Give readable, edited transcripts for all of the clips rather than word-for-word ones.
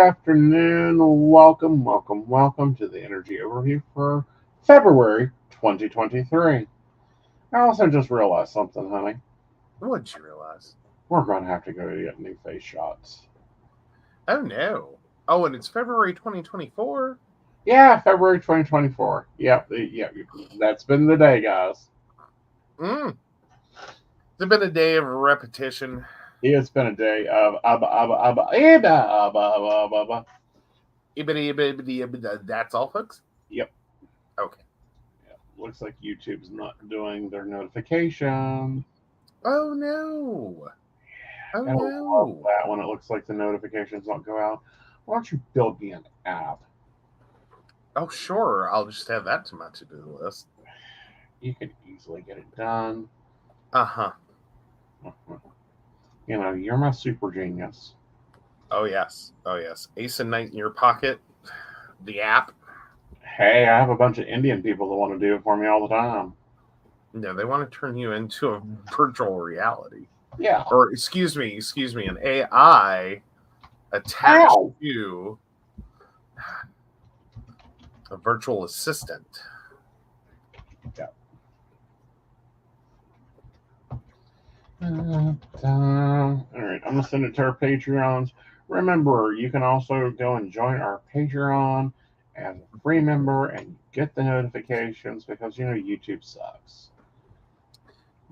afternoon. Welcome to the energy overview for February 2023. I also just realized something, honey. What'd you realize? We're going to have to go get new face shots. Oh no. Oh, and it's February 2024? Yeah, February 2024. Yep, that's been the day, guys. Mm. It's been a day of repetition. It's been a day of That's all, folks? Yep. Okay. Looks like YouTube's not doing their notification. Oh no. Oh I don't love no. that when it looks like the notifications don't go out. Why don't you build me an app? Oh, sure. I'll just add that to my to-do list. You can easily get it done. Uh-huh. You're my super genius. Oh yes. Oh yes. Aeson Knight in your pocket. The app. Hey, I have a bunch of Indian people that want to do it for me all the time. No, they want to turn you into a virtual reality. Yeah. Or excuse me, an AI attached Ow! to a virtual assistant. Yeah. All right, I'm gonna send it to our Patreons. Remember, you can also go and join our Patreon as a free member and get the notifications because YouTube sucks.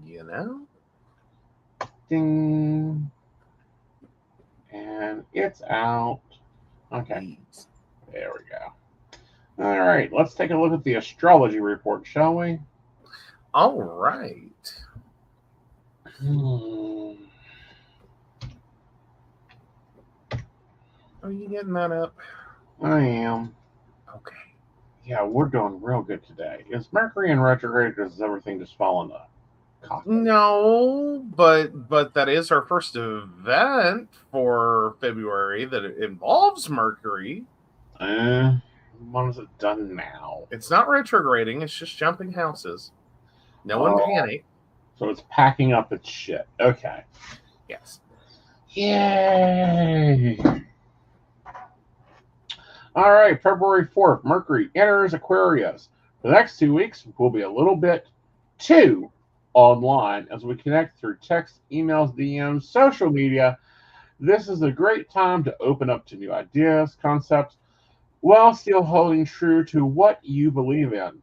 You know? Ding. And it's out. Okay. There we go. All right, let's take a look at the astrology report, shall we? All right. Are you getting that up? I am. Okay. Yeah, we're doing real good today. Is Mercury in retrograde or does everything just fall in the coffin? No, but that is our first event for February that involves Mercury. When is it done now? It's not retrograding, it's just jumping houses. No one panic. So it's packing up its shit. Okay. Yes. Yay! All right, February 4th, Mercury enters Aquarius. For the next 2 weeks, we'll be a little bit too online as we connect through text, emails, DMs, social media. This is a great time to open up to new ideas, concepts, while still holding true to what you believe in.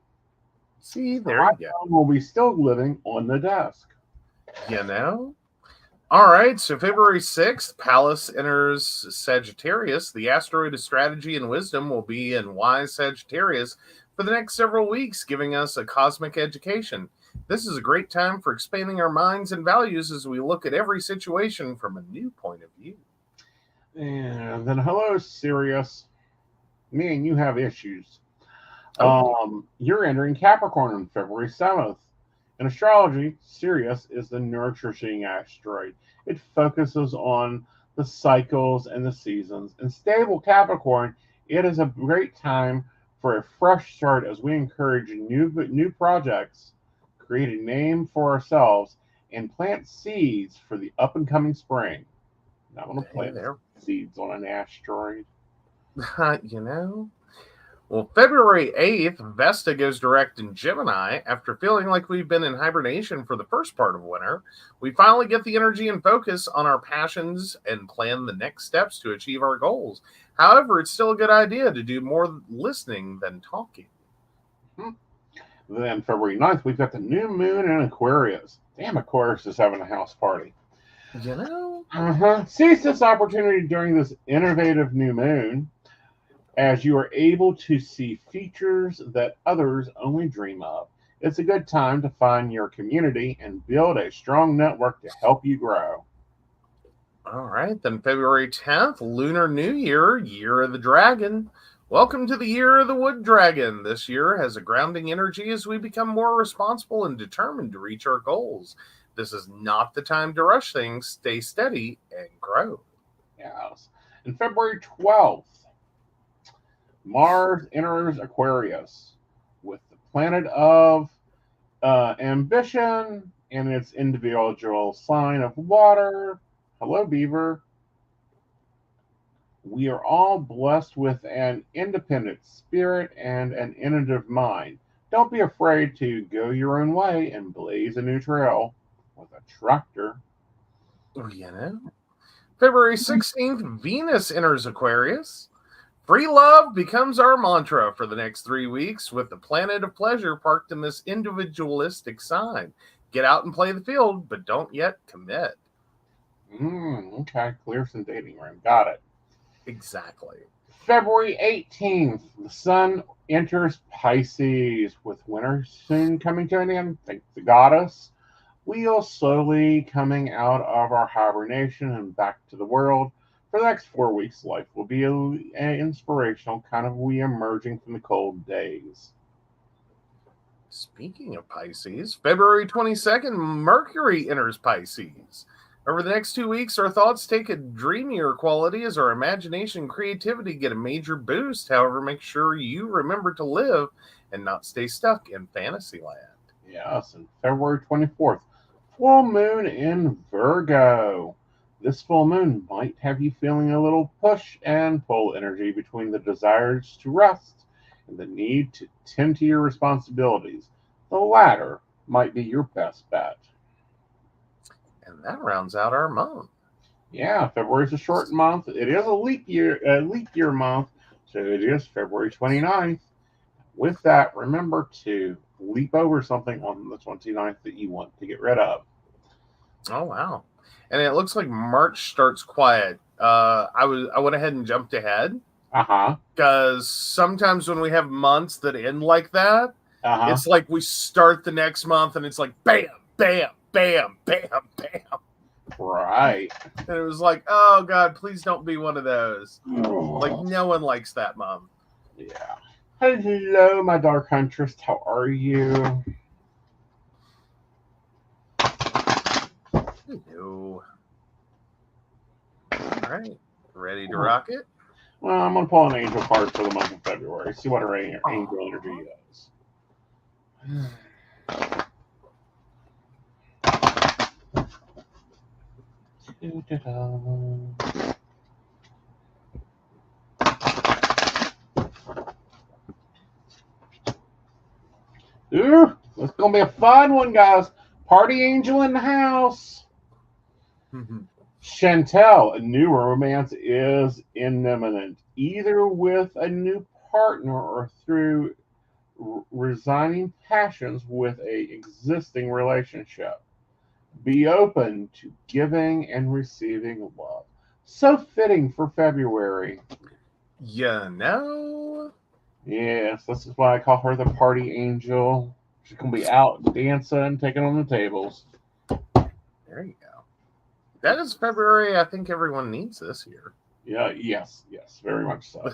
See, there you go. We'll be still living on the desk. You know? All right, so February 6th, Pallas enters Sagittarius. The asteroid of strategy and wisdom will be in wise Sagittarius for the next several weeks, giving us a cosmic education. This is a great time for expanding our minds and values as we look at every situation from a new point of view. And then, hello, Sirius. Me and you have issues. You're entering Capricorn on February 7th. In astrology, Sirius is the nurturing asteroid. It focuses on the cycles and the seasons. In stable Capricorn, it is a great time for a fresh start as we encourage new projects, create a name for ourselves, and plant seeds for the up and coming spring. Not want to plant seeds on an asteroid. You know? Well, February 8th, Vesta goes direct in Gemini. After feeling like we've been in hibernation for the first part of winter, we finally get the energy and focus on our passions and plan the next steps to achieve our goals. However, it's still a good idea to do more listening than talking. Then February 9th, we've got the new moon in Aquarius. Damn, Aquarius is having a house party. You know? Seize this opportunity during this innovative new moon as you are able to see features that others only dream of. It's a good time to find your community and build a strong network to help you grow. All right, then February 10th, Lunar New Year, Year of the Dragon. Welcome to the Year of the Wood Dragon. This year has a grounding energy as we become more responsible and determined to reach our goals. This is not the time to rush things. Stay steady and grow. Yes. And February 12th, Mars enters Aquarius with the planet of ambition and its individual sign of water. Hello, Beaver. We are all blessed with an independent spirit and an innovative mind. Don't be afraid to go your own way and blaze a new trail with a tractor. You know, February 16th, Venus enters Aquarius. Free love becomes our mantra for the next 3 weeks, with the planet of pleasure parked in this individualistic sign. Get out and play the field, but don't yet commit. Okay, clear some dating room. Got it. Exactly. February 18th, the sun enters Pisces. With winter soon coming to an end, thank the goddess, we are slowly coming out of our hibernation and back to the world. For the next 4 weeks, life will be inspirational, kind of we emerging from the cold days. Speaking of Pisces, February 22nd, Mercury enters Pisces. Over the next 2 weeks, our thoughts take a dreamier quality as our imagination and creativity get a major boost. However, make sure you remember to live and not stay stuck in fantasy land. Yes, and February 24th, full moon in Virgo. This full moon might have you feeling a little push and pull energy between the desires to rest and the need to tend to your responsibilities. The latter might be your best bet. And that rounds out our month. Yeah, February's a short month. It is a leap year month, so it is February 29th. With that, remember to leap over something on the 29th that you want to get rid of. Oh, wow. And it looks like March starts quiet. I went ahead and jumped ahead Uh-huh. because sometimes when we have months that end like that, Uh-huh. it's like we start the next month and it's like bam, bam, bam, bam, bam. Right. And it was like, oh God, please don't be one of those. Like no one likes that month. Yeah. Hello, my dark huntress. How are you? Hello. All right. Ready to rock it? Well, I'm going to pull an angel card for the month of February. See what our angel energy is. Ooh, it's going to be a fun one, guys. Party angel in the house. Chantel, a new romance is imminent, either with a new partner or through resigning passions with a existing relationship. Be open to giving and receiving love. So fitting for February. You know? Yes, this is why I call her the party angel. She's going to be out dancing, taking on the tables. There you go. That is February I think everyone needs this year. Yeah, yes, very much so.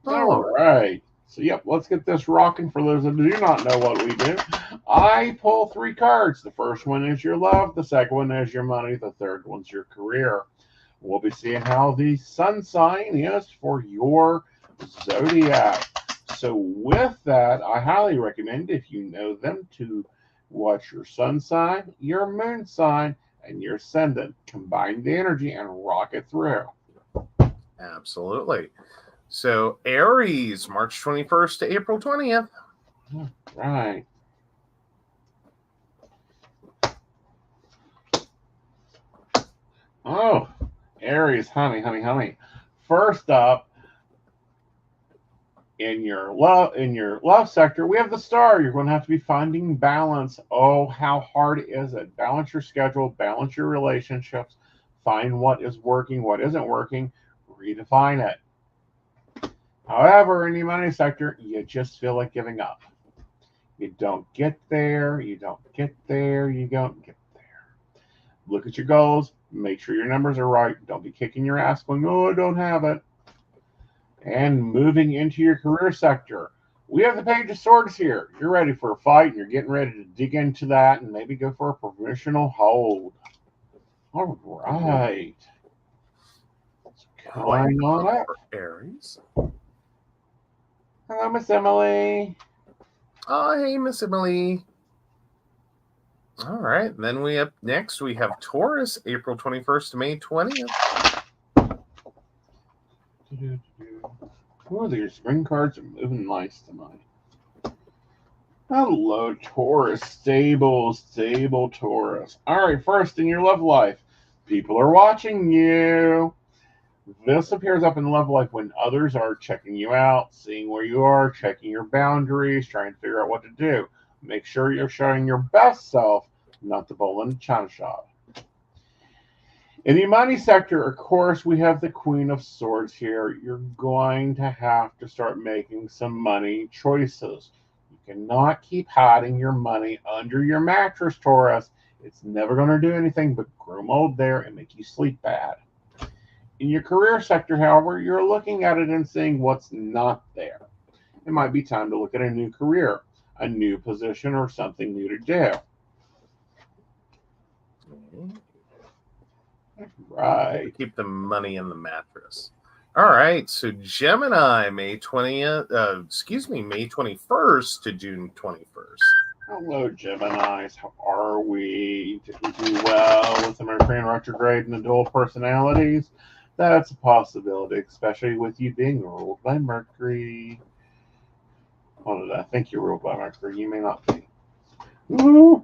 Oh. All right. So, yep, let's get this rocking. For those that do not know what we do, I pull 3 cards. The first one is your love. The second one is your money. The third one's your career. We'll be seeing how the sun sign is for your zodiac. So, with that, I highly recommend, if you know them, to watch your sun sign, your moon sign, and your ascendant. Combine the energy and rock it through. Absolutely. So Aries, March 21st to April 20th. Right. Oh, Aries, honey. First up, in your love sector, we have the star. You're going to have to be finding balance. Oh, how hard is it? Balance your schedule, balance your relationships, find what is working, what isn't working, redefine it. However, in the money sector, you just feel like giving up. You don't get there, you don't get there. Look at your goals, make sure your numbers are right. Don't be kicking your ass going, oh, I don't have it. And moving into your career sector, we have the Page of Swords here. You're ready for a fight, and you're getting ready to dig into that and maybe go for a provisional hold. All right. Going on up. Aries. Hello, Miss Emily. Oh, hey, Miss Emily. All right. Then we have Taurus, April 21st to May 20th. Oh, these spring cards are moving nice tonight. Hello, Taurus. Stable Taurus. All right, first in your love life, people are watching you. This appears up in love life when others are checking you out, seeing where you are, checking your boundaries, trying to figure out what to do. Make sure you're showing your best self, not the bull in the china shop. In the money sector, of course, we have the Queen of Swords here. You're going to have to start making some money choices. You cannot keep hiding your money under your mattress, Taurus. It's never going to do anything but grow mold there and make you sleep bad. In your career sector, however, you're looking at it and seeing what's not there. It might be time to look at a new career, a new position, or something new to do. Right. Keep the money in the mattress. All right. So Gemini, May 21st to June 21st. Hello, Geminis. How are we? Did we do well with the Mercury in retrograde and the dual personalities? That's a possibility, especially with you being ruled by Mercury. Well, I think you're ruled by Mercury. You may not be. Ooh.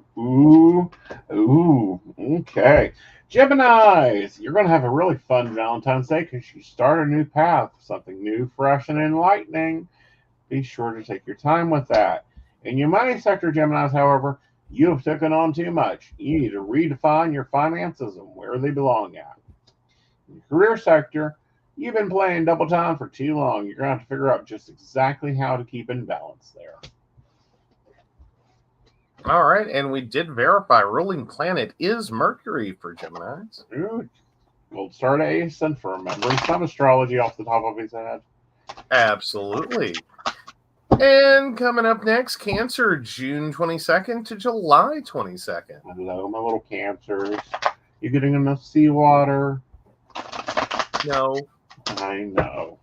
Okay. Geminis, you're going to have a really fun Valentine's Day because you start a new path, something new, fresh, and enlightening. Be sure to take your time with that. In your money sector, Geminis, however, you have taken on too much. You need to redefine your finances and where they belong at. In your career sector, you've been playing double time for too long. You're going to have to figure out just exactly how to keep in balance there. All right, and we did verify ruling planet is Mercury for Geminis. Ooh, gold star to Aeson for remembering some astrology off the top of his head. Absolutely. And coming up next, Cancer, June 22nd to July 22nd. Hello, my little Cancers. You getting enough seawater? No. I know.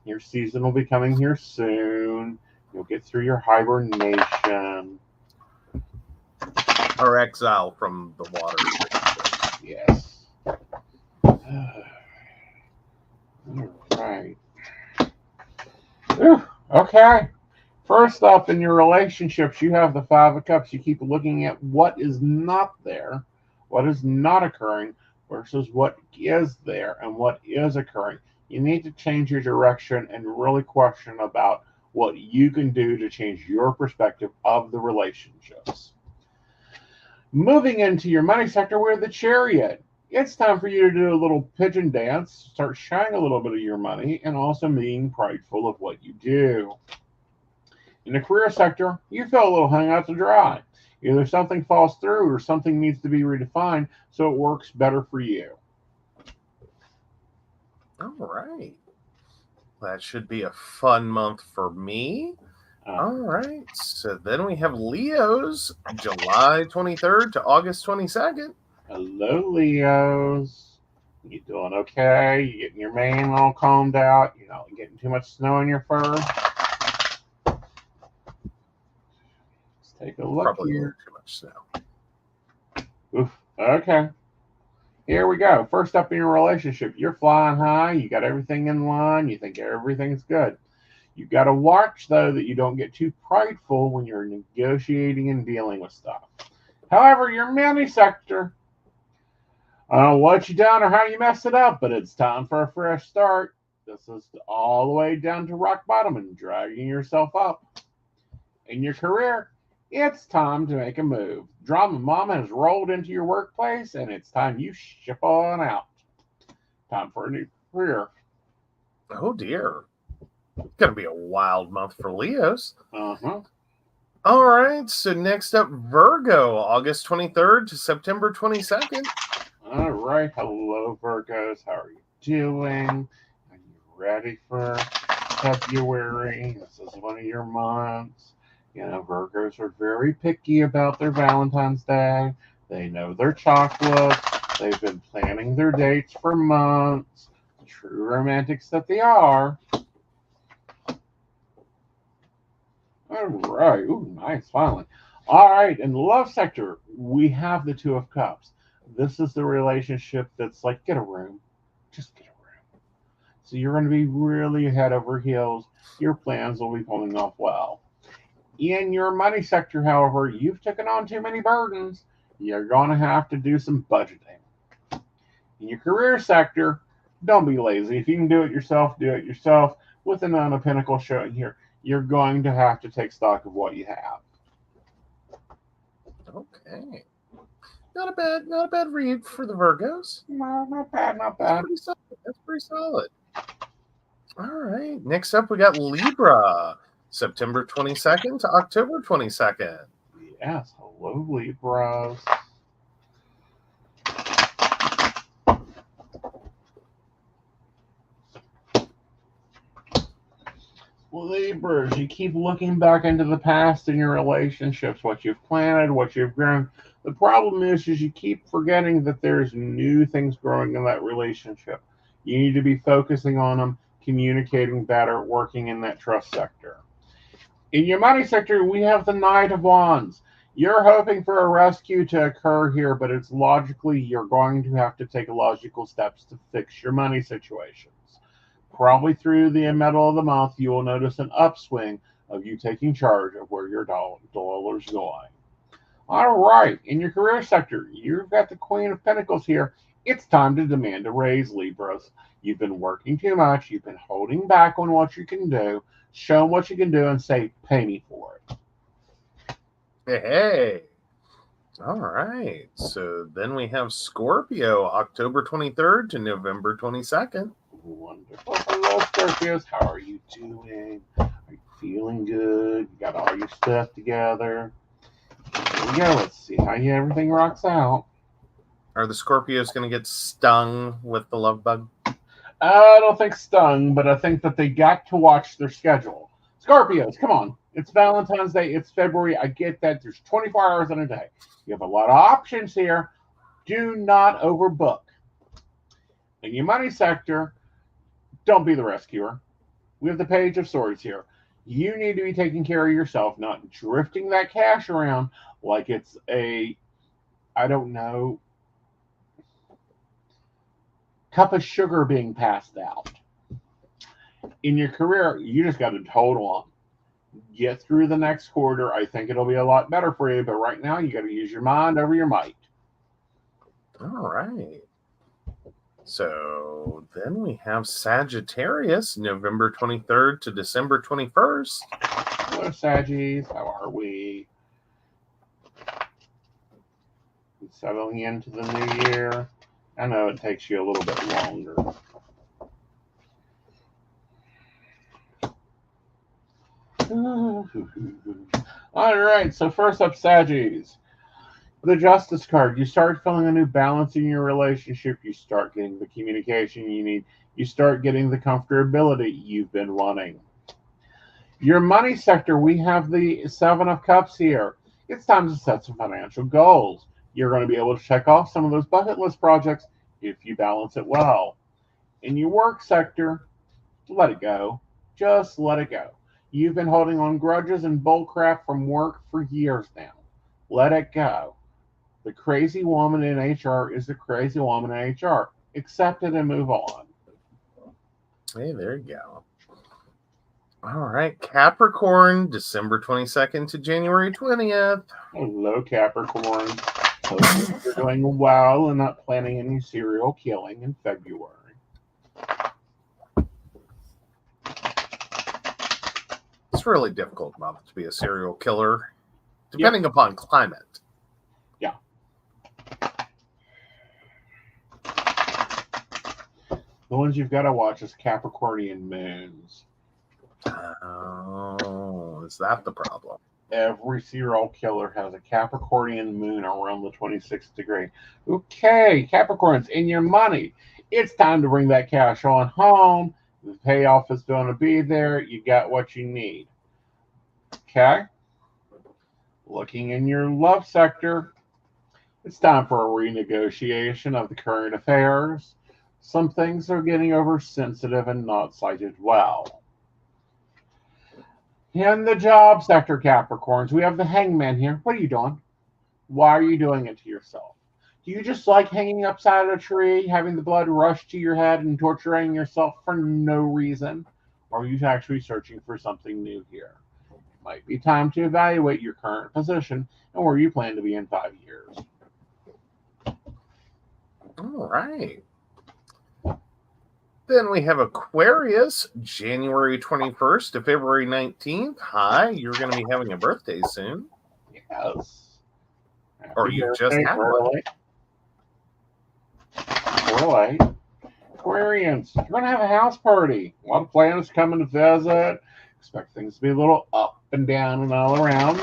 Your season will be coming here soon. You'll get through your hibernation. Or exile from the water. Yes. All right. Okay. First up in your relationships, you have the Five of Cups. You keep looking at what is not there, what is not occurring, versus what is there and what is occurring. You need to change your direction and really question about what you can do to change your perspective of the relationships. Moving into your money sector, we're the Chariot. It's time for you to do a little pigeon dance, start showing a little bit of your money, and also being prideful of what you do. In the career sector, you feel a little hung out to dry. Either something falls through or something needs to be redefined so it works better for you. All right. That should be a fun month for me. All right. So then we have Leos, July 23rd to August 22nd. Hello, Leos. You doing okay? You getting your mane all combed out? You know, getting too much snow in your fur? Let's take a look Probably here. too much snow. Oof. Okay. Here we go. First up in your relationship, you're flying high. You got everything in line. You think everything's good. You got to watch, though, that you don't get too prideful when you're negotiating and dealing with stuff. However, your money sector, I don't know what you done or how you messed it up, but it's time for a fresh start. This is all the way down to rock bottom and dragging yourself up. In your career, it's time to make a move. Drama Mama has rolled into your workplace, and it's time you ship on out. Time for a new career. Oh, dear. It's going to be a wild month for Leos. Uh-huh. All right. So next up, Virgo, August 23rd to September 22nd. All right. Hello, Virgos. How are you doing? Are you ready for February? This is one of your months. You know, Virgos are very picky about their Valentine's Day. They know their chocolate. They've been planning their dates for months. True romantics that they are. All right. Ooh, nice. Finally. All right. In the love sector, we have the Two of Cups. This is the relationship that's like, get a room. Just get a room. So you're going to be really head over heels. Your plans will be pulling off well. In your money sector, however, you've taken on too many burdens. You're going to have to do some budgeting. In your career sector, don't be lazy. If you can do it yourself, do it yourself. With the Nine of Pentacles showing here, you're going to have to take stock of what you have. Okay. Not a bad read for the Virgos. No, not bad, not bad. That's pretty solid. All right. Next up, we got Libra, September 22nd to October 22nd. Yes, hello, Libras. Libras, you keep looking back into the past in your relationships, what you've planted, what you've grown. The problem is you keep forgetting that there's new things growing in that relationship. You need to be focusing on them, communicating better, working in that trust sector. In your money sector, we have the Knight of Wands. You're hoping for a rescue to occur here, but it's logically you're going to have to take logical steps to fix your money situations. Probably through the middle of the month, you will notice an upswing of you taking charge of where your dollar's going. All right, in your career sector, you've got the Queen of Pentacles here. It's time to demand a raise, Libras. You've been working too much. You've been holding back on what you can do. Show them what you can do and say, pay me for it. Hey. All right. So then we have Scorpio, October 23rd to November 22nd. Wonderful. Hello, Scorpios. How are you doing? Are you feeling good? You got all your stuff together? Here we go. Let's see how everything rocks out. Are the Scorpios going to get stung with the love bug? I don't think stung, but I think that they got to watch their schedule. Scorpios, come on. It's Valentine's Day. It's February. I get that. There's 24 hours in a day. You have a lot of options here. Do not overbook. In your money sector, don't be the rescuer. We have the Page of Swords here. You need to be taking care of yourself, not drifting that cash around like it's a, I don't know, cup of sugar being passed out. In your career, you just got to hold on. Get through the next quarter. I think it'll be a lot better for you, but right now you got to use your mind over your might. All right. So then we have Sagittarius, November 23rd to December 21st. Hello, Saggies. How are we? Settling into the new year. I know it takes you a little bit longer. All right, so first up, Saggies. The Justice card. You start feeling a new balance in your relationship. You start getting the communication you need. You start getting the comfortability you've been wanting. Your money sector, we have the Seven of Cups here. It's time to set some financial goals. You're going to be able to check off some of those bucket list projects if you balance it well. In your work sector, let it go. Just let it go. You've been holding on grudges and bullcrap from work for years now. Let it go. The crazy woman in HR is the crazy woman in HR. Accept it and move on. Hey, there you go. All right, Capricorn, December 22nd to January 20th. Hello, Capricorn. Hope you're doing well and not planning any serial killing in February. It's a really difficult month to be a serial killer, depending upon climate. Yeah. The ones you've got to watch is Capricornian moons. Oh, is that the problem? Every serial killer has a Capricornian moon around the 26th degree. Okay, Capricorns, in your money, it's time to bring that cash on home. The payoff is going to be there. You got what you need. Okay? Looking in your love sector, it's time for a renegotiation of the current affairs. Some things are getting oversensitive and not cited well. In the job sector, Capricorns, we have the Hangman here. What are you doing? Why are you doing it to yourself? Do you just like hanging upside a tree, having the blood rush to your head and torturing yourself for no reason? Or are you actually searching for something new here? It might be time to evaluate your current position and where you plan to be in 5 years. All right. Then we have Aquarius, January 21st to February 19th. Hi, you're going to be having a birthday soon. Yes. Or you just had one. Really? Aquarians, you're going to have a house party. A lot of planets coming to visit. Expect things to be a little up and down and all around,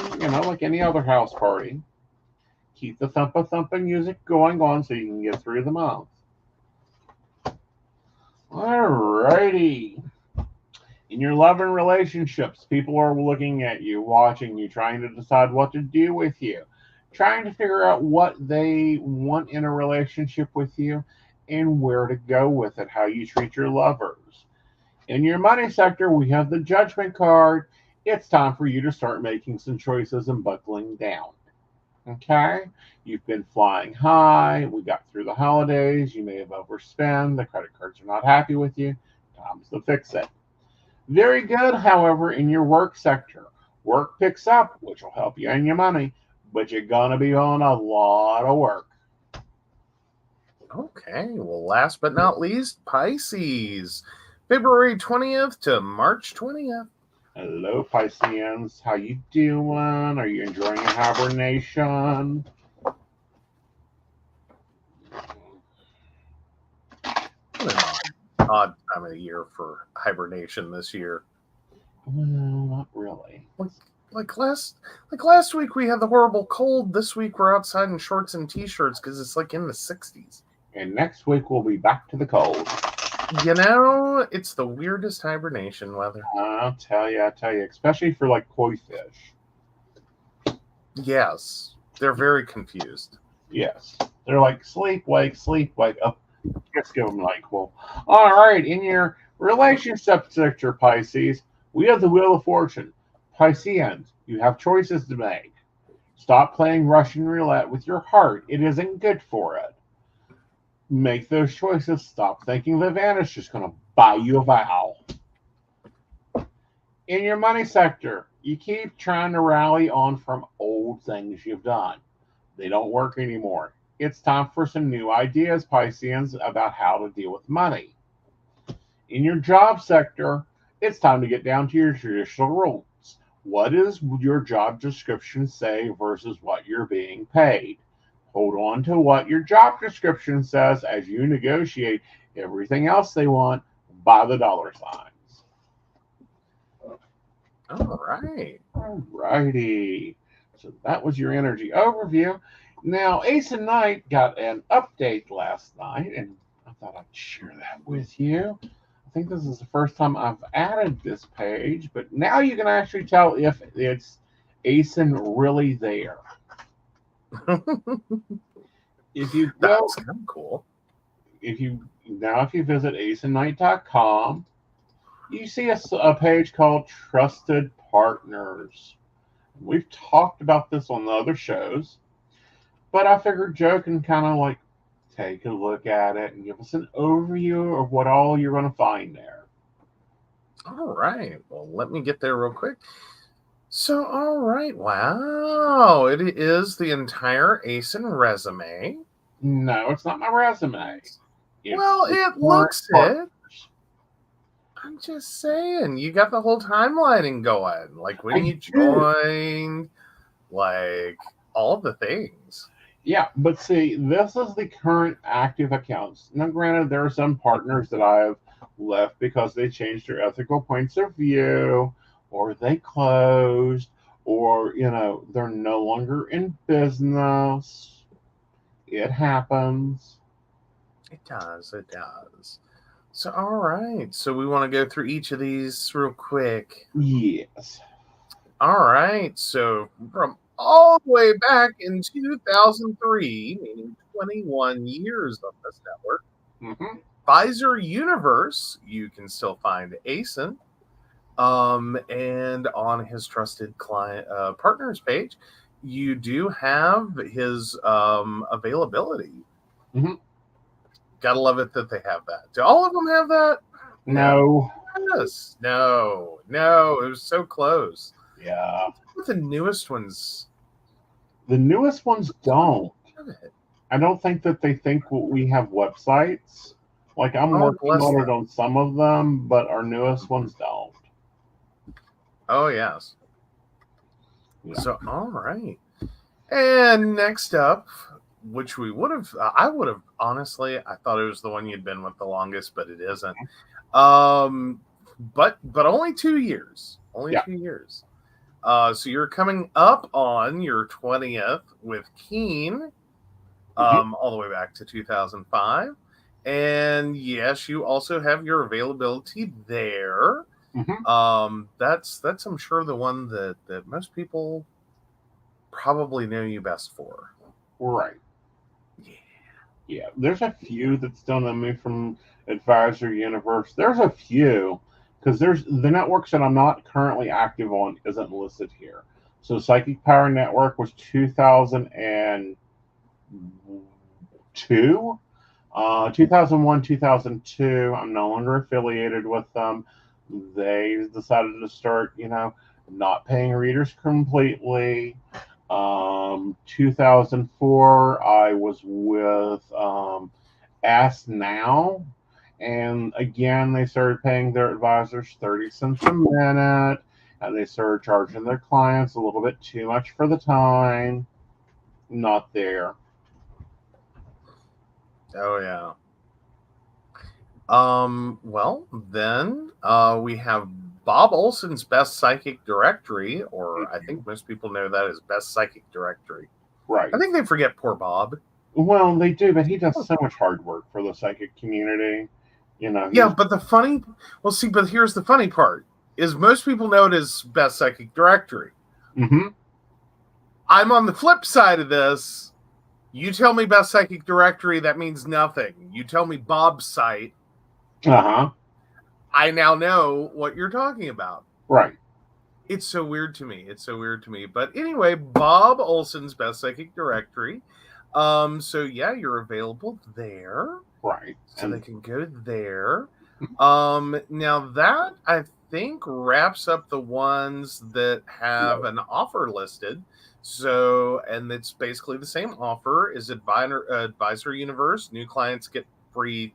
like any other house party. Keep the thumping music going on so you can get through the month. Alrighty. In your love and relationships, people are looking at you, watching you, trying to decide what to do with you, trying to figure out what they want in a relationship with you and where to go with it, how you treat your lovers. In your money sector, we have the Judgment card. It's time for you to start making some choices and buckling down. Okay? You've been flying high. We got through the holidays. You may have overspent. The credit cards are not happy with you. Time's to fix it. Very good, however, in your work sector. Work picks up, which will help you earn your money, but you're going to be on a lot of work. Okay, well, last but not least, Pisces, February 20th to March 20th. Hello, Pisceans. How you doing? Are you enjoying your hibernation? Odd time of the year for hibernation this year. Well, not really. Like last week we had the horrible cold. This week we're outside in shorts and t-shirts because it's like in the 60s. And next week we'll be back to the cold. It's the weirdest hibernation weather. I'll tell you, especially for like koi fish. Yes, they're very confused. Yes, they're like sleep, wake. Oh, let's give them NyQuil. All right, in your relationship sector, Pisces, we have the Wheel of Fortune. Pisceans, you have choices to make. Stop playing Russian roulette with your heart. It isn't good for it. Make those choices. Stop thinking the vanish is going to buy you a vow. In your money sector, you keep trying to rally on from old things you've done. They don't work anymore. It's time for some new ideas, Pisceans, about how to deal with money. In your job sector, it's time to get down to your traditional rules. What does your job description say versus what you're being paid? Hold on to what your job description says as you negotiate everything else they want by the dollar signs. All right. All righty. So that was your energy overview. Now, Aeson Knight got an update last night, and I thought I'd share that with you. I think this is the first time I've added this page, but now you can actually tell if it's Aeson really there. If you go, that's kind of cool. If you visit aesonknight.com, you see a page called Trusted Partners. We've talked about this on the other shows, but I figured Joe can kind of like take a look at it and give us an overview of what all you're going to find there. All right. Well, let me get there real quick. So, all right. Wow. It is the entire Aeson resume. No, it's not my resume. It looks it. I'm just saying, you got the whole timelining going. Like when you joined, like all of the things. Yeah, but see, this is the current active accounts. Now, granted, there are some partners that I've left because they changed their ethical points of view, or they closed, or, they're no longer in business. It happens. It does. So, all right. So we want to go through each of these real quick. Yes. All right. So from all the way back in 2003, meaning 21 years on this network, Pfizer Universe, you can still find Aeson. And on his trusted client partners page, you do have his availability. Mm-hmm. Gotta love it that they have that. Do all of them have that? No. Yes. No. It was so close. Yeah. What the newest ones? The newest ones don't. I don't think that they think we have websites. Like, I'm working on it on some of them, but our newest ones don't. Oh, yes. Yeah. So, all right. And next up, which we would have, I would have, honestly, I thought it was the one you'd been with the longest, but it isn't. But only 2 years. Only 2 years. So you're coming up on your 20th with Keen, all the way back to 2005. And yes, you also have your availability there. That's I'm sure the one that most people probably know you best for. Right. Yeah. There's a few that still know me from Advisor Universe. There's a few, because there's the networks that I'm not currently active on isn't listed here. So Psychic Power Network was 2002. 2001, 2002. I'm no longer affiliated with them. They decided to start, not paying readers completely. 2004, I was with Ask Now. And again, they started paying their advisors 30 cents a minute. And they started charging their clients a little bit too much for the time. Not there. Oh, yeah. Well, then we have Bob Olson's Best Psychic Directory, or I think most people know that as Best Psychic Directory. Right. I think they forget poor Bob. Well, they do, but he does so much hard work for the psychic community. Yeah, but but here's the funny part, is most people know it as Best Psychic Directory. Mm-hmm. I'm on the flip side of this. You tell me Best Psychic Directory, that means nothing. You tell me Bob's site. Uh-huh. I now know what you're talking about. Right. It's so weird to me. But anyway, Bob Olson's Best Psychic Directory. So yeah, you're available there. Right. So they can go there. Now that I think wraps up the ones that have an offer listed. So, and it's basically the same offer as Advisor Universe. New clients get free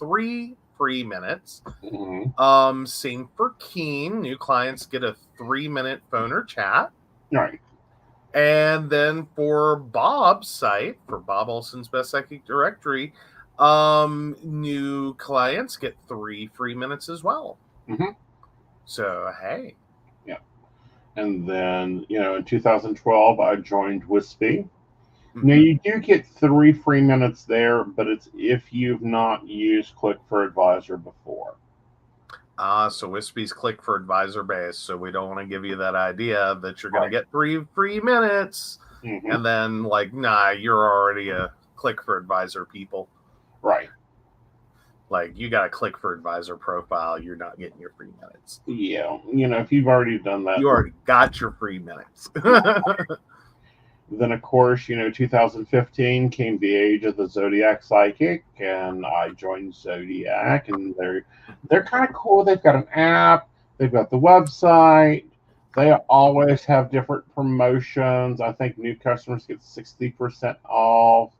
3 free minutes. Mm-hmm. Same for Keen. New clients get a 3-minute phone or chat. Right. And then for Bob's site, for Bob Olson's Best Psychic Directory, new clients get 3 free minutes as well. Mm-hmm. So, hey. Yeah. And then, in 2012, I joined Wispy. Mm-hmm. Now, you do get 3 free minutes there, but it's if you've not used Click for Advisor before. So Wispy's Click for Advisor base, so we don't want to give you that idea that you're going to get 3 free minutes, and then, you're already a Click for Advisor people. Right. Like, you got a Click for Advisor profile, you're not getting your free minutes. Yeah, if you've already done that. You already got your free minutes. Then, of course, 2015 came the age of the Zodiac Psychic, and I joined Zodiac, and they're kind of cool. They've got an app, they've got the website, they always have different promotions. I think new customers get 60% off,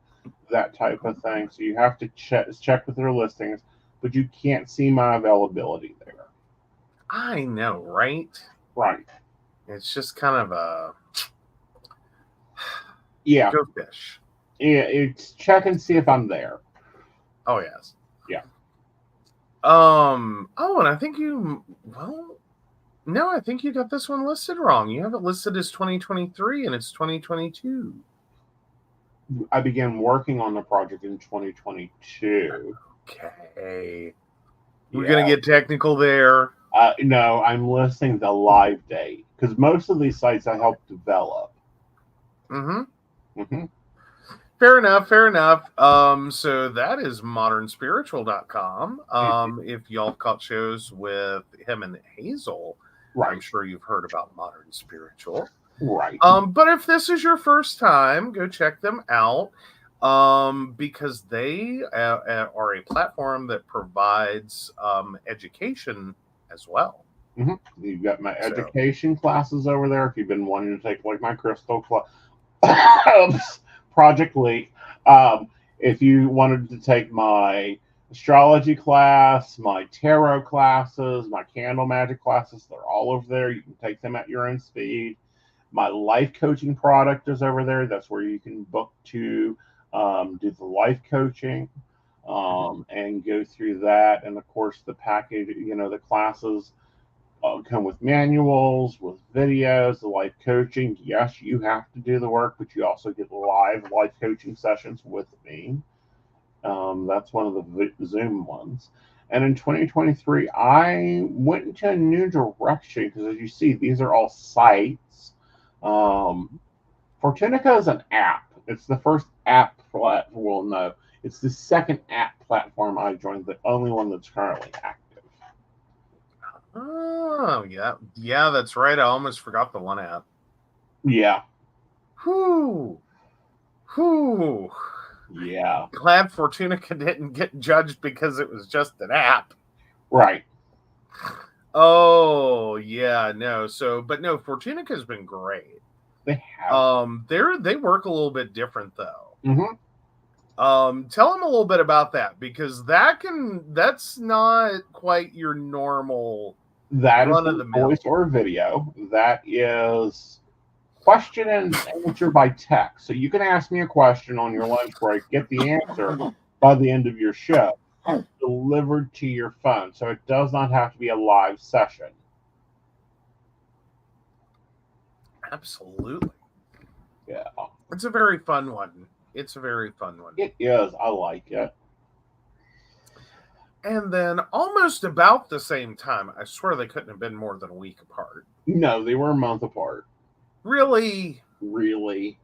that type of thing. So you have to check with their listings, but you can't see my availability there. I know, right? Right. It's just kind of a... Yeah. Go fish. Yeah, it's check and see if I'm there. Oh, yes. Yeah. And I think I think you got this one listed wrong. You have it listed as 2023 and it's 2022. I began working on the project in 2022. Okay. We're going to get technical there. No, I'm listing the live date because most of these sites I helped develop. Mm-hmm. Mm-hmm. Fair enough. So that is modernspiritual.com. If y'all caught shows with him and Hazel, right. I'm sure you've heard about Modern Spiritual. Right. But if this is your first time, go check them out. Because they are a platform that provides education as well. You've got my So, education classes over there. If you've been wanting to take like my crystal class, Project Leap. If you wanted to take my astrology class, my tarot classes, my candle magic classes, they're all over there. You can take them at your own speed. My life coaching product is over there. That's where you can book to do the life coaching and go through that. And of course, the package, the classes come with manuals, with videos, the life coaching. Yes, you have to do the work, but you also get live life coaching sessions with me. That's one of the Zoom ones. And in 2023, I went into a new direction because, as you see, these are all sites. Fortunica is an app. It's the first app platform. Well, no, it's the second app platform I joined, the only one that's currently active. oh yeah, that's right. I almost forgot the one app. Yeah. Whew. Yeah. Glad Fortunica didn't get judged because it was just an app. Right. Oh yeah, no. So, but no, Fortunica has been great. They have. They work a little bit different though. Mm-hmm. Tell them a little bit about that because that's not quite your normal That is run of the mill. voice or video. That is question and answer by text. So you can ask me a question on your lunch break, get the answer by the end of your show, delivered to your phone. So it does not have to be a live session. Absolutely. Yeah. It's a very fun one. It is. I like it. And then almost about the same time, I swear they couldn't have been more than a week apart. No, they were a month apart. Really? I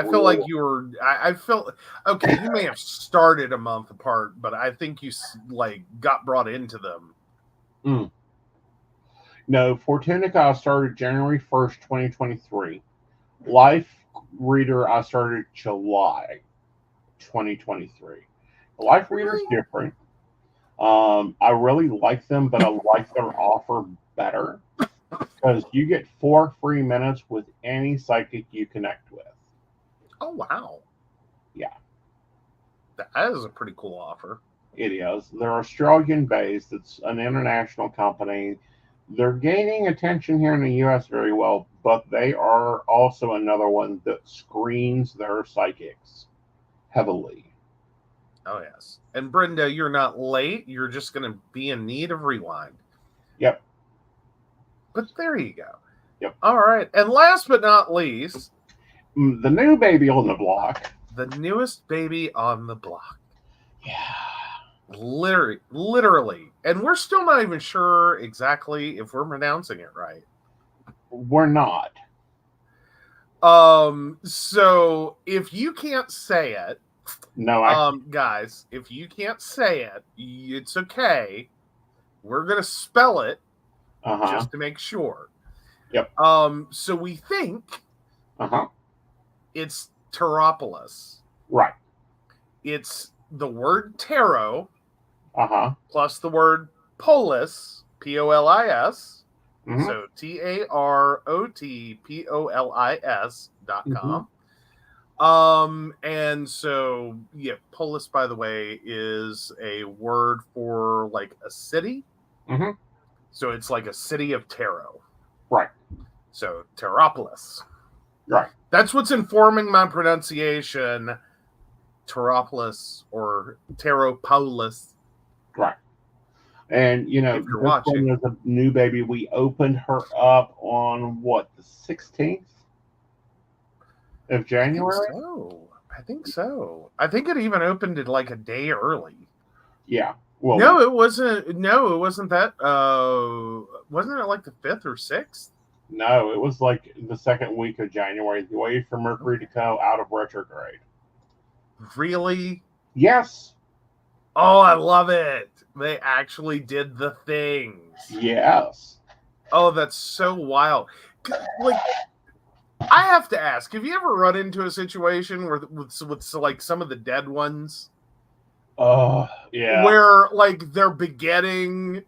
feel like you were. I felt okay. You may have started a month apart, but I think you got brought into them. No, Fortunica I started January 1st, 2023. Life Reader I started July 2023. The Life Reader is different. I really like them, but I like their offer better because you get 4 free minutes with any psychic you connect with. Oh, wow. Yeah. That is a pretty cool offer. It is. They're Australian based. It's an international company. They're gaining attention here in the US very well, but they are also another one that screens their psychics heavily. Oh, yes. And Brenda, you're not late. You're just going to be in need of rewind. Yep. But there you go. Yep. All right. And last but not least, the new baby on the block. The newest baby on the block. Yeah. Literally. And we're still not even sure exactly if we're pronouncing it right. We're not. So if you can't say it, no, guys, if you can't say it, it's okay. We're gonna spell it just to make sure. Yep. So we think it's Taropolis. Right. It's the word tarot plus the word polis, Polis. So TAROTPOLIS.com. And so polis, by the way, is a word for like a city. So it's like a city of tarot. Right. So Taropolis. Right. That's what's informing my pronunciation. Taropolis or Taropolis. Right. And, this one is a new baby. We opened her up on, the 16th of January? I think so. I think it even opened it like a day early. Yeah. Well, no, it wasn't. No, it wasn't that. Wasn't it like the 5th or 6th? No, it was like the second week of January. The way for Mercury to go out of retrograde. Really? Yes. Oh, I love it. They actually did the things. Yes. Oh, that's so wild. like, I have to ask, have you ever run into a situation where with like some of the dead ones? Yeah. Where like they're begetting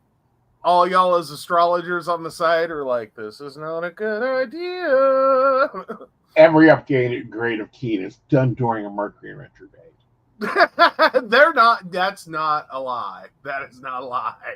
all y'all as astrologers on the side are like, this is not a good idea. Every upgraded grade of Keen is done during a Mercury retrograde. They're not. That's not a lie. That is not a lie.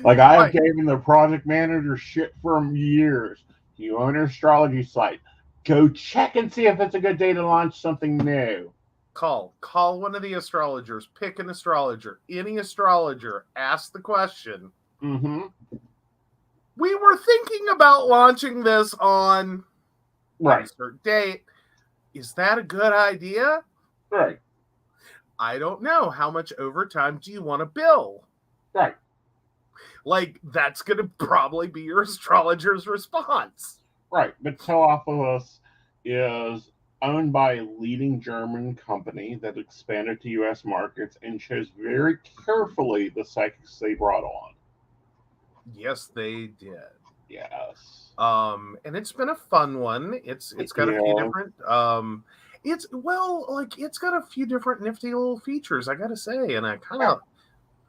Like, I have given the project manager shit for years. You own an astrology site. Go check and see if it's a good day to launch something new. Call one of the astrologers. Pick an astrologer. Any astrologer. Ask the question. Mm-hmm. We were thinking about launching this on Right. a certain date. Is that a good idea? Right. I don't know. How much overtime do you want to bill? Right. Like, that's going to probably be your astrologer's response. Right. But Telephos is owned by a leading German company that expanded to U.S. markets and chose very carefully the psychics they brought on. Yes, they did. Yes. And it's been a fun one. It's got a few different it's got a few different nifty little features, I gotta say, and I kind of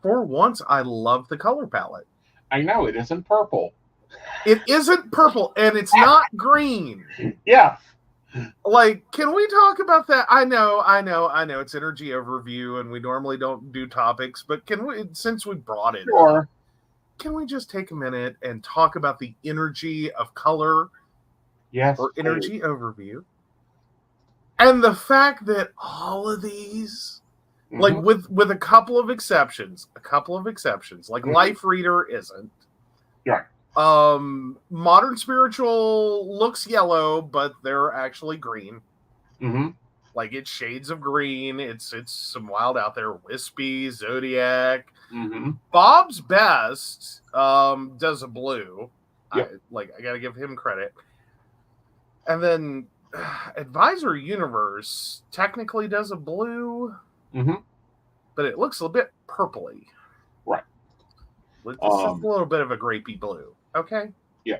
for once I love the color palette. I know it isn't purple. It isn't purple, and it's not green. Yeah. Like, can we talk about that? I know it's energy overview, and we normally don't do topics, but can we, since we brought it up, can we just take a minute and talk about the energy of color? Yes. Or energy overview. And the fact that all of these, like with a couple of exceptions, like Life Reader isn't. Right. Modern Spiritual looks yellow, but they're actually green. Mm-hmm. Like, it's shades of green. It's some wild out there. Wispy, Zodiac. Mm-hmm. Bob's Best does a blue. Yep. I gotta give him credit. And then Advisor Universe technically does a blue, but it looks a bit purpley. Right. It's a little bit of a grapey blue. Okay? Yeah.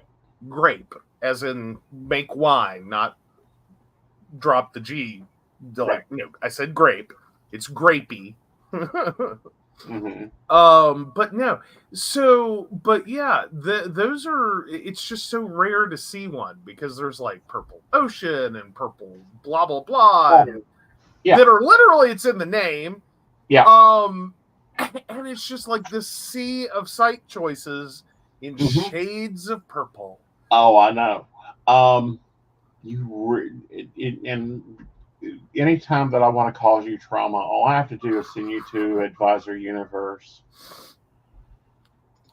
Grape, as in make wine, not drop the G. Like, no, I said grape. It's grapey. But no. So, but yeah, those are. It's just so rare to see one because there's like purple ocean and purple blah blah blah, that are literally, it's in the name. Yeah. And it's just like this sea of site choices in shades of purple. Oh, I know. And anytime that I want to cause you trauma, all I have to do is send you to Advisor Universe.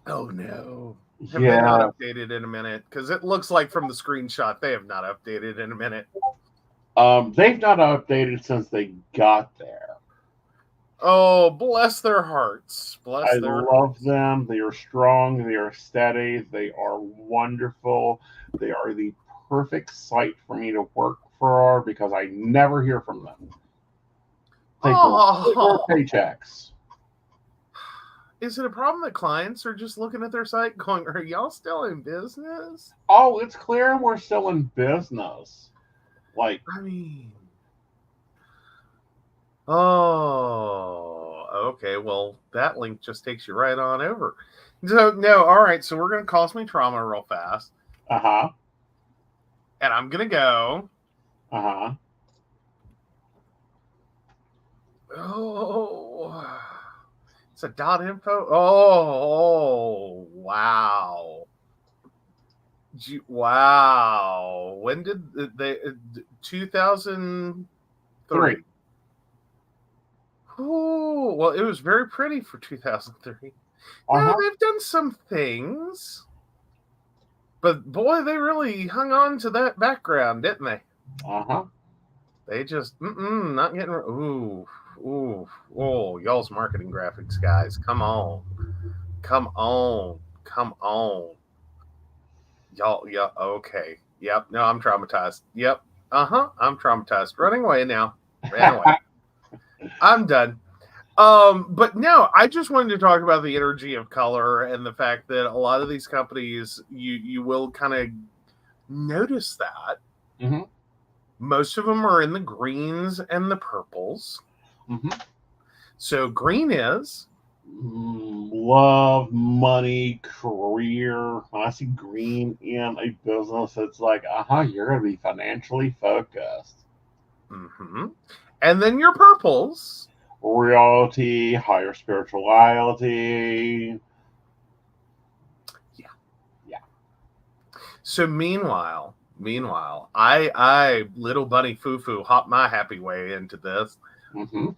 Oh no. Have they not updated in a minute? Because it looks like from the screenshot they have not updated in a minute. They've not updated since they got there. Oh, bless their hearts. I love them. They are strong. They are steady. They are wonderful. They are the perfect site for me to work for because I never hear from them. Take more paychecks. Is it a problem that clients are just looking at their site going, are y'all still in business? Oh, it's clear we're still in business. Like, I mean... Oh, okay. Well, that link just takes you right on over. So, no, all right. So we're going to Cause Me Trauma real fast. Uh-huh. And I'm going to go. Uh-huh. Oh, it's a .info. Oh, wow. Wow. When did they 2003? Oh, well, it was very pretty for 2003. Yeah, they've done some things. But boy, they really hung on to that background, didn't they? Uh-huh. They just, not getting, y'all's marketing graphics, guys. Come on. Y'all, yeah, okay. Yep, no, I'm traumatized. Yep, I'm traumatized. Running away now. Ran away. I'm done. But no, I just wanted to talk about the energy of color and the fact that a lot of these companies, you will kind of notice that. Mm-hmm. Most of them are in the greens and the purples. Mm-hmm. So green is love, money, career. When I see green in a business, it's like, you're going to be financially focused. Mm-hmm. And then your purples. Reality, higher spirituality. Yeah. So meanwhile, I little bunny foo hop my happy way into this. Mm-hmm.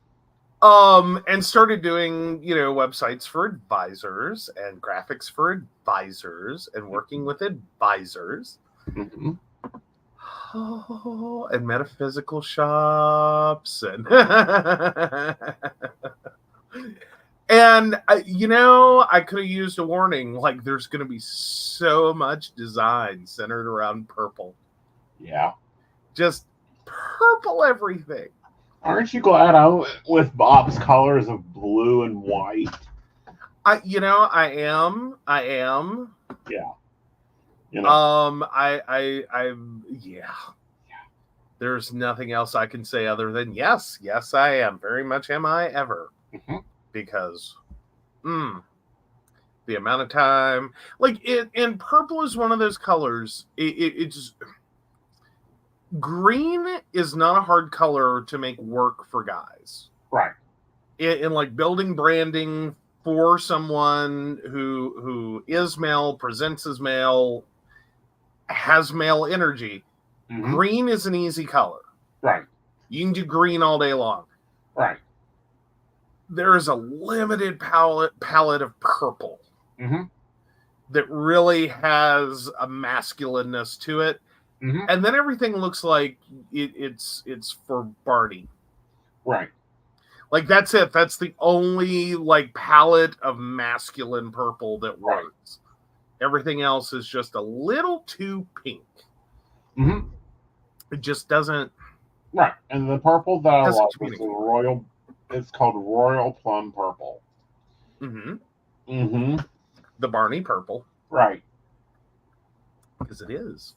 And started doing, websites for advisors and graphics for advisors and working with advisors. Mm-hmm. Oh, and metaphysical shops and and I could have used a warning, like there's going to be so much design centered around purple. Yeah. Just purple everything. Aren't you glad I went with Bob's colors of blue and white? I am. Yeah. Yeah. There's nothing else I can say other than yes, I am. Very much am I ever. Mm-hmm. Because the amount of time, and purple is one of those colors. It's green is not a hard color to make work for guys. Right. In like building branding for someone who is male, presents as male, has male energy. Mm-hmm. Green is an easy color. Right. You can do green all day long. Right. There is a limited palette of purple that really has a masculineness to it. Mm-hmm. And then everything looks like it's for Barney. Right. Like that's it. That's the only palette of masculine purple that works. Right. Everything else is just a little too pink. Mm-hmm. It just doesn't. Right. And the purple that I like is the royal. It's called Royal Plum Purple. Mm-hmm. Mm-hmm. The Barney purple. Right. Because it is.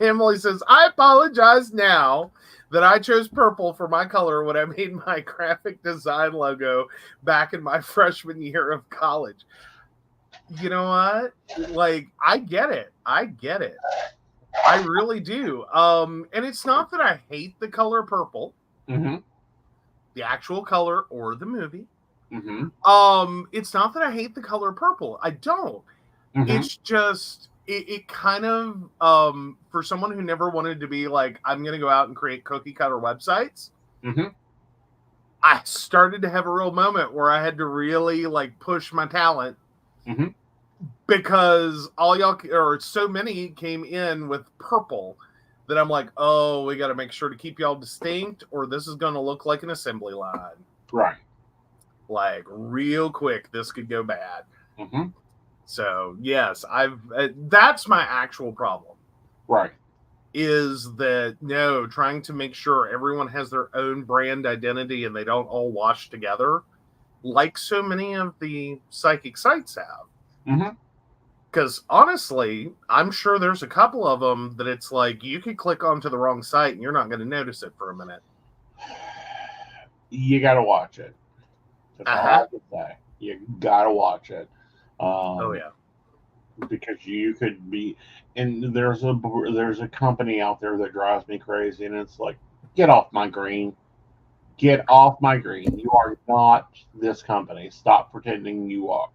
Emily says, I apologize now that I chose purple for my color when I made my graphic design logo back in my freshman year of college. You know what? I get it. I really do. And it's not that I hate the color purple. Mm-hmm. The actual color or the movie. Mm-hmm. It's not that I hate the color purple. I don't. Mm-hmm. It's just it kind of for someone who never wanted to be I'm going to go out and create cookie cutter websites. Mm-hmm. I started to have a real moment where I had to really push my talent. Mm-hmm. Because all y'all, or so many, came in with purple that I'm like, oh, we got to make sure to keep y'all distinct, or this is going to look like an assembly line. Right. Real quick, this could go bad. Mm-hmm. So, yes, that's my actual problem. Right. Is that, trying to make sure everyone has their own brand identity and they don't all wash together, like so many of the psychic sites have. Mm-hmm. Because honestly, I'm sure there's a couple of them that it's you could click onto the wrong site and you're not going to notice it for a minute. You got to watch it. That's all I can say. You got to watch it. Oh yeah. Because you could be, and there's a company out there that drives me crazy, and it's get off my green. Get off my green. You are not this company. Stop pretending you are.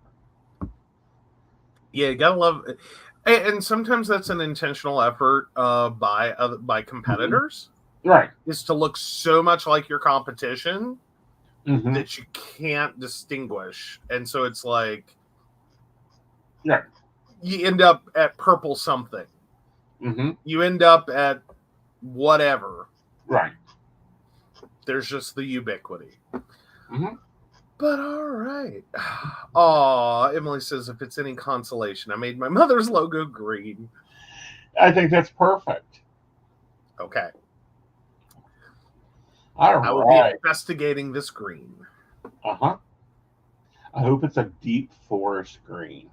Yeah, you gotta love it. And sometimes that's an intentional effort by competitors. Mm-hmm. Right. Is to look so much like your competition that you can't distinguish. And so it's yeah. You end up at purple something. Mm-hmm. You end up at whatever. Right. There's just the ubiquity. Mm-hmm. But all right. Oh, Emily says, if it's any consolation, I made my mother's logo green. I think that's perfect. Okay. All right. I will be investigating this green. Uh-huh. I hope it's a deep forest green.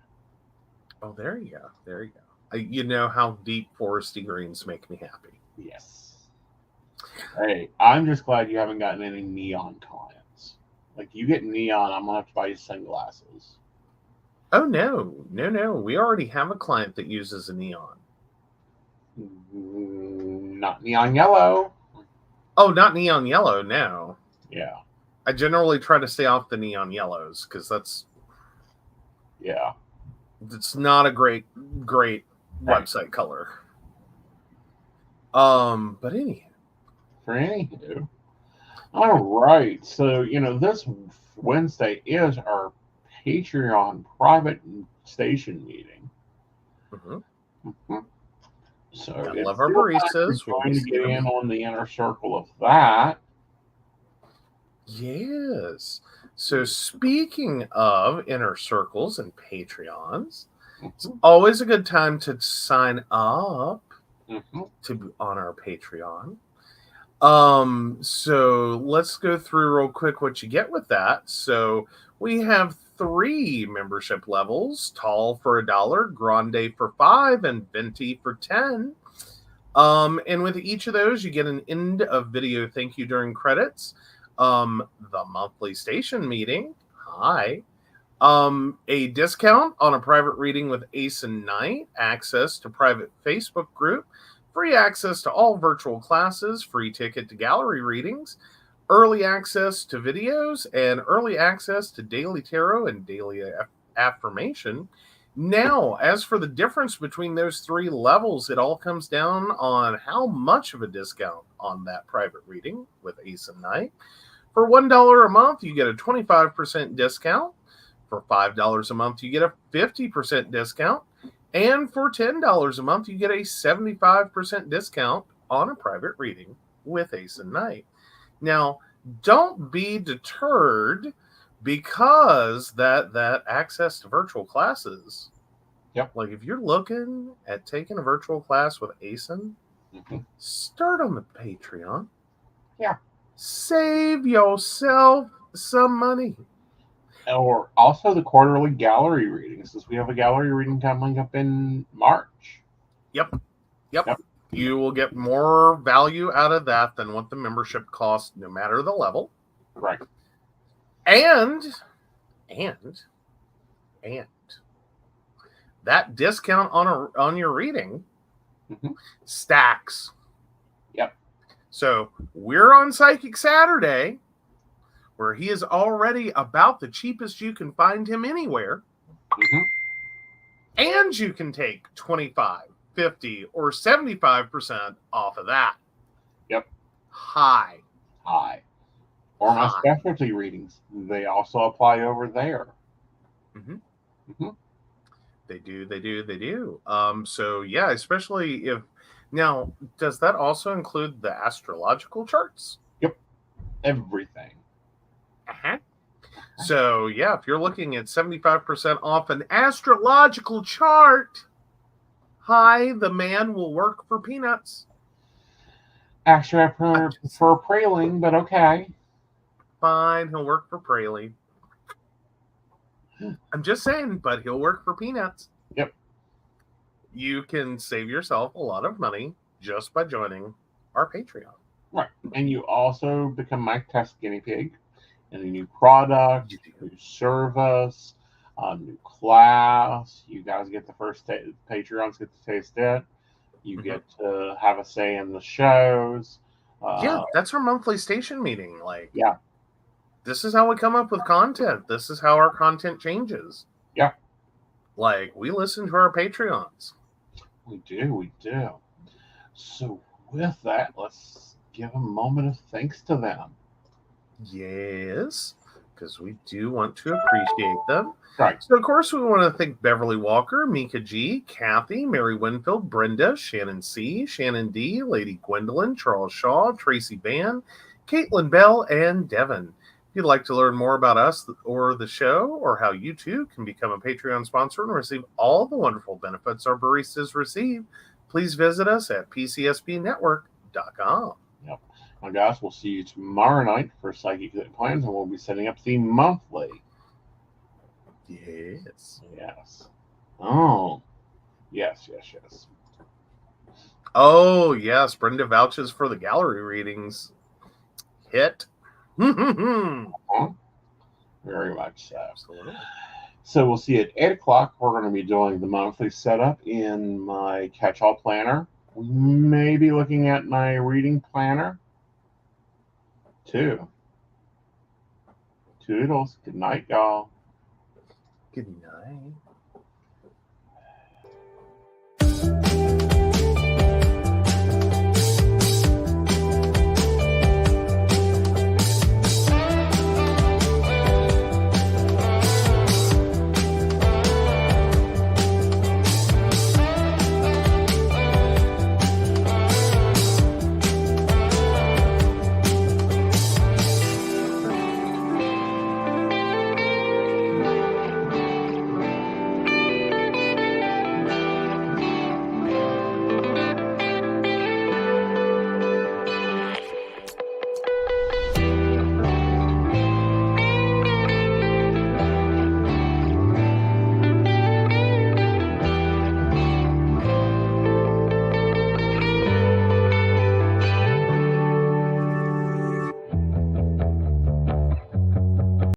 Oh, there you go. There you go. You know how deep foresty greens make me happy. Yes. Hey, I'm just glad you haven't gotten any neon clients. Like, you get neon, I'm gonna have to buy you sunglasses. Oh no. We already have a client that uses a neon. Not neon yellow. Oh, not neon yellow, no. Yeah. I generally try to stay off the neon yellows because it's not a great website color. But anyhow. For anywho. All right. So, this Wednesday is our Patreon private station meeting. Mm-hmm. So I it's love our still baristas. We'll trying be to get seeing in them. on the inner circle of that. Yes. So speaking of inner circles and Patreons, it's always a good time to sign up to be on our Patreon. So let's go through real quick what you get with that. So we have 3 membership levels: tall for $1, grande for $5, and venti for $10. And with each of those, you get an end of video thank you during credits, the monthly station meeting, hi, a discount on a private reading with Aeson Knight, access to private Facebook group, free access to all virtual classes, free ticket to gallery readings, early access to videos, and early access to daily tarot and daily affirmation. Now, as for the difference between those 3 levels, it all comes down on how much of a discount on that private reading with Aeson Knight. For $1 a month, you get a 25% discount. For $5 a month, you get a 50% discount. And for $10 a month, you get a 75% discount on a private reading with Aeson Knight. Now, don't be deterred because that access to virtual classes. Yep. Like if you're looking at taking a virtual class with Aeson, start on the Patreon. Yeah. Save yourself some money. Or also the quarterly gallery readings, since we have a gallery reading coming up in March. Yep. You will get more value out of that than what the membership costs, no matter the level. Right. And that discount on your reading stacks. Yep. So we're on Psychic Saturday, where he is already about the cheapest you can find him anywhere. And you can take 25, 50, or 75% off of that. Yep. Hi. Or my specialty readings. They also apply over there. They do. So yeah, especially if now, does that also include the astrological charts? Yep. Everything. So yeah, if you're looking at 75% off an astrological chart, hi, the man will work for peanuts. Actually, I prefer Praline, but okay. Fine, he'll work for Praline. I'm just saying, but he'll work for peanuts. Yep. You can save yourself a lot of money just by joining our Patreon. Right. And you also become my test guinea pig. And a new product, new service, new class. You guys get the first Patreons get to taste it. You get to have a say in the shows. Yeah, that's our monthly station meeting. Like, yeah, this is how we come up with content. This is how our content changes. Yeah. Like, we listen to our Patreons. We do. So with that, let's give a moment of thanks to them. Yes, because we do want to appreciate them. Right. So, of course, we want to thank Beverly Walker, Mika G, Kathy, Mary Winfield, Brenda, Shannon C, Shannon D, Lady Gwendolyn, Charles Shaw, Tracy Van, Caitlin Bell, and Devin. If you'd like to learn more about us or the show, or how you too can become a Patreon sponsor and receive all the wonderful benefits our baristas receive, please visit us at pcspnetwork.com. Yep. Now, guys, we'll see you tomorrow night for Psychic Plans, and we'll be setting up the monthly. Yes. Oh. Yes. Oh, yes. Brenda vouches for the gallery readings. Hit. Absolutely. Very much so. So we'll see at 8 o'clock. We're going to be doing the monthly setup in my catch-all planner. We may be looking at my reading planner too. Toodles. Good night, y'all. Good night.